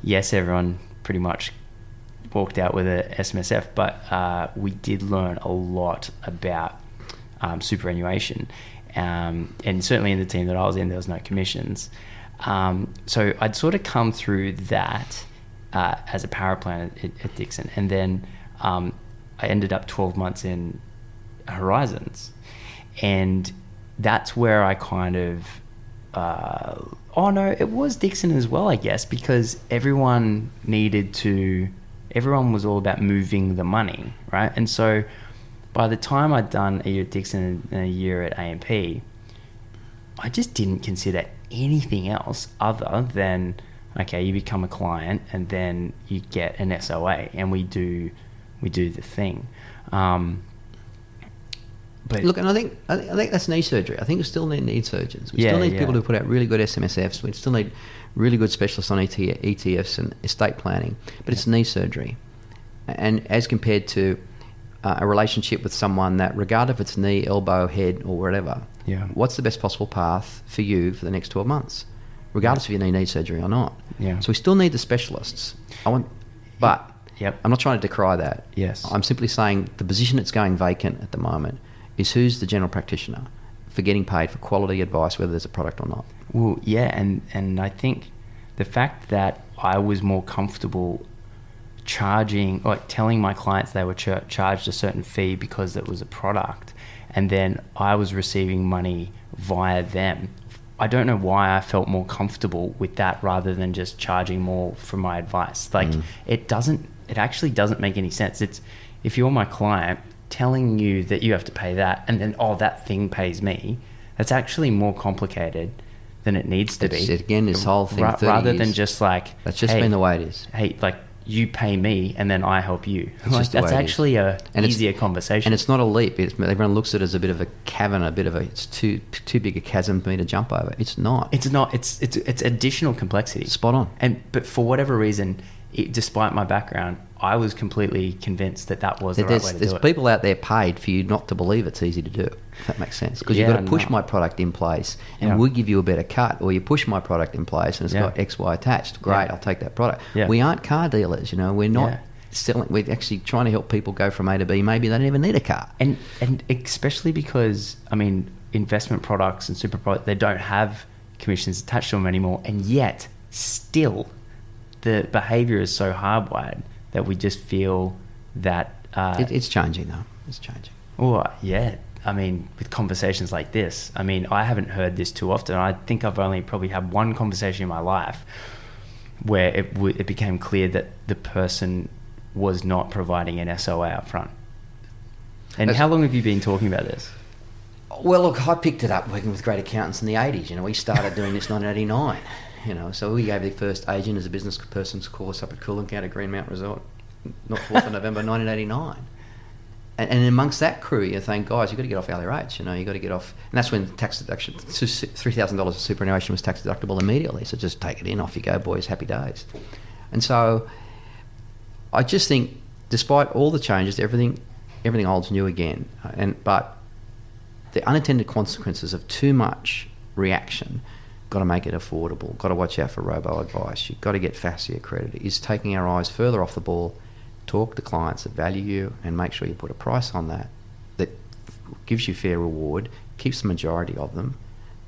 yes, everyone pretty much walked out with a SMSF, but we did learn a lot about superannuation, and certainly in the team that I was in, there was no commissions. So I'd sort of come through that as a power planner at Dixon, and then I ended up 12 months in Horizons, and that's where I kind of it was Dixon as well, I guess, because everyone was all about moving the money, right? And so by the time I'd done a year at Dixon and a year at AMP, I just didn't consider anything else other than, okay, you become a client and then you get an SOA, and we do the thing. But look, and I think that's knee surgery. I think we still need surgeons. We still need people who put out really good SMSFs. We still need really good specialists on ETFs and estate planning. But it's knee surgery, and as compared to a relationship with someone that, regardless if it's knee, elbow, head, or whatever, what's the best possible path for you for the next 12 months, regardless if you need knee surgery or not. Yeah. So we still need the specialists. But I'm not trying to decry that. Yes. I'm simply saying the position that's going vacant at the moment is who's the general practitioner for getting paid for quality advice, whether there's a product or not. Well, yeah, and I think the fact that I was more comfortable charging, like telling my clients they were charged a certain fee because it was a product, and then I was receiving money via them. I don't know why I felt more comfortable with that rather than just charging more for my advice. Like it actually doesn't make any sense. It's, if you're my client, telling you that you have to pay that and then, oh, that thing pays me, that's actually more complicated than it needs to be. Again, this whole thing, rather than just like, that's just been the way it is. Hey, like, you pay me and then I help you. It's like, that's actually a easier conversation. And it's not a leap. Everyone looks at it as a bit of a cavern, it's too big a chasm for me to jump over. It's not. It's not. It's additional complexity. Spot on. But for whatever reason, despite my background, I was completely convinced that was the right way to do it. There's people out there paid for you not to believe it's easy to do, if that makes sense. Because you've got to push my product in place and we give you a better cut, or you push my product in place and it's got X, Y attached. Great, I'll take that product. Yeah. We aren't car dealers, we're not selling, we're actually trying to help people go from A to B. Maybe they don't even need a car. And especially because, I mean, investment products and super products, they don't have commissions attached to them anymore, and yet still the behavior is so hardwired that we just feel that it's changing though. It's changing. Oh yeah, I mean, with conversations like this, I mean, I haven't heard this too often. I think I've only probably had one conversation in my life where it became clear that the person was not providing an SOA up front. And how long have you been talking about this? Well, look, I picked it up working with great accountants in the 80s. We started doing this in 1989. So we gave the first agent as a business person's course up at Coolangatta Green Mountain Resort, not 4th of November 1989. And amongst that crew, you're thinking, guys, you've got to get off hourly rates, you've got to get off. And that's when tax deduction, $3,000 of superannuation was tax deductible immediately. So just take it in, off you go, boys, happy days. And so I just think, despite all the changes, everything old's new again. But the unintended consequences of too much reaction, got to make it affordable, got to watch out for robo-advice, you've got to get FASI accredited, is taking our eyes further off the ball, talk to clients that value you and make sure you put a price on that gives you fair reward, keeps the majority of them,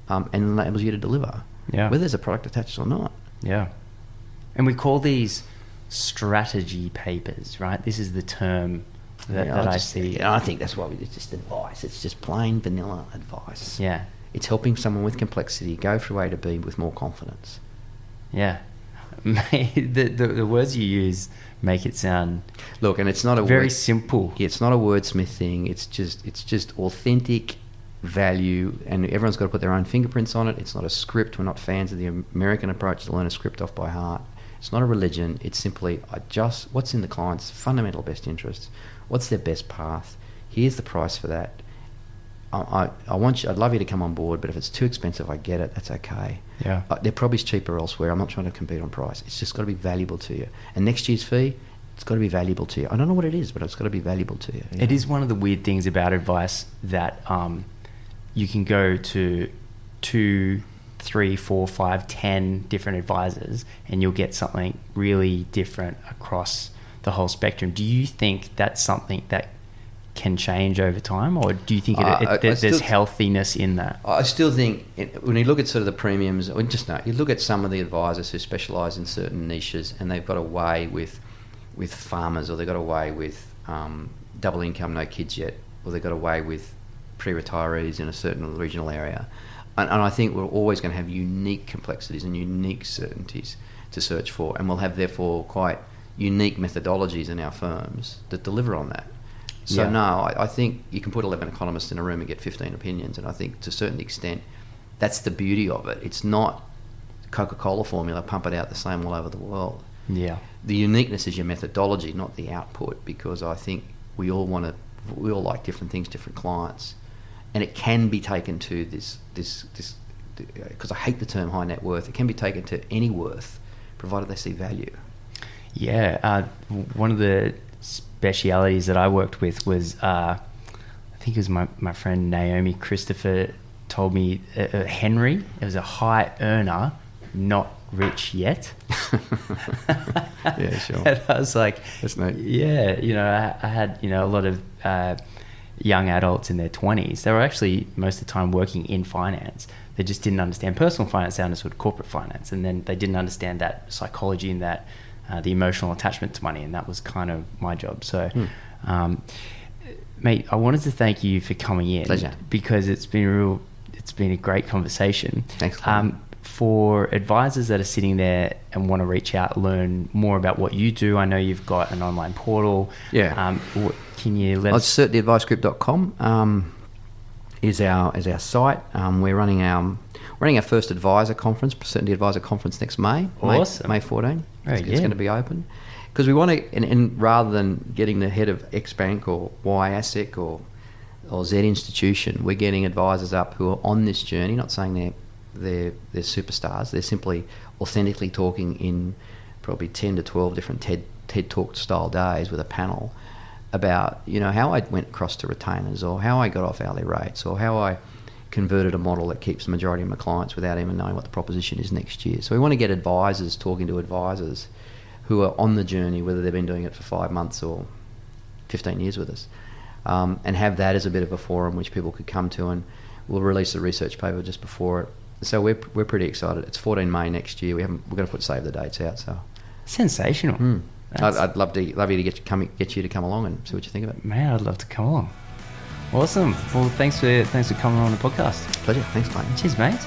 and enables you to deliver, whether there's a product attached or not. Yeah. And we call these strategy papers, right? This is the term that I see. I think that's why it's just advice. It's just plain vanilla advice. Yeah. It's helping someone with complexity go through A to B with more confidence. Yeah. The words you use make it sound, look, and it's not a very simple. It's not a wordsmith thing. It's just authentic value, and everyone's got to put their own fingerprints on it. It's not a script. We're not fans of the American approach to learn a script off by heart. It's not a religion. It's simply what's in the client's fundamental best interests. What's their best path? Here's the price for that. I'd love you to come on board, but if it's too expensive, I get it. That's okay. Yeah. They're probably cheaper elsewhere. I'm not trying to compete on price. It's just got to be valuable to you. And next year's fee, it's got to be valuable to you. I don't know what it is, but it's got to be valuable to you. It is one of the weird things about advice that you can go to 2, 3, 4, 5, 10 different advisors and you'll get something really different across the whole spectrum. Do you think that's something that can change over time, or do you think there's healthiness in that? I still think when you look at sort of the premiums, you look at some of the advisors who specialise in certain niches and they've got away with farmers, or they've got away with double income, no kids yet, or they've got away with pre-retirees in a certain regional area. And I think we're always going to have unique complexities and unique certainties to search for, and we'll have therefore quite unique methodologies in our firms that deliver on that. So I think you can put 11 economists in a room and get 15 opinions, and I think to a certain extent that's the beauty of it. It's not Coca-Cola formula, pump it out the same all over the world. Yeah. The uniqueness is your methodology, not the output, because I think we all like different things, different clients, and it can be taken to this because I hate the term high net worth. It can be taken to any worth, provided they see value. Yeah. One of the specialities that I worked with was, I think it was my friend Naomi Christopher told me, Henry, it was a high earner, not rich yet. Yeah, sure. And I was like, that's neat. Yeah, I had, a lot of, young adults in their 20s. They were actually most of the time working in finance. They just didn't understand personal finance. They understood corporate finance, and then they didn't understand that psychology and that the emotional attachment to money, and that was kind of my job. So mate, I wanted to thank you for coming in. Pleasure. Because it's been a great conversation. Thanks. For advisors that are sitting there and want to reach out, learn more about what you do, I know you've got an online portal. Yeah. Can you let us... certaintyadvicegroup.com is our site. We're running our first advisor conference, Certainty Advisor Conference next May. Awesome. May 14. Very It's going to be open. Because we want to, and rather than getting the head of X bank or Y ASIC or Z institution, we're getting advisors up who are on this journey, not saying they're superstars. They're simply authentically talking in probably 10 to 12 different TED Talk style days with a panel about, how I went across to retainers, or how I got off hourly rates, or how I converted a model that keeps the majority of my clients without even knowing what the proposition is next year. So we want to get advisors talking to advisors who are on the journey, whether they've been doing it for 5 months or 15 years with us, and have that as a bit of a forum which people could come to, and we'll release a research paper just before it. So we're pretty excited. It's 14 May next year. We're going to put save the dates out. So sensational. I'd love you to get you to come along and see what you think of it. Man, I'd love to come along. Awesome. Well, thanks for coming on the podcast. Pleasure. Thanks, Clayton. Cheers, mate.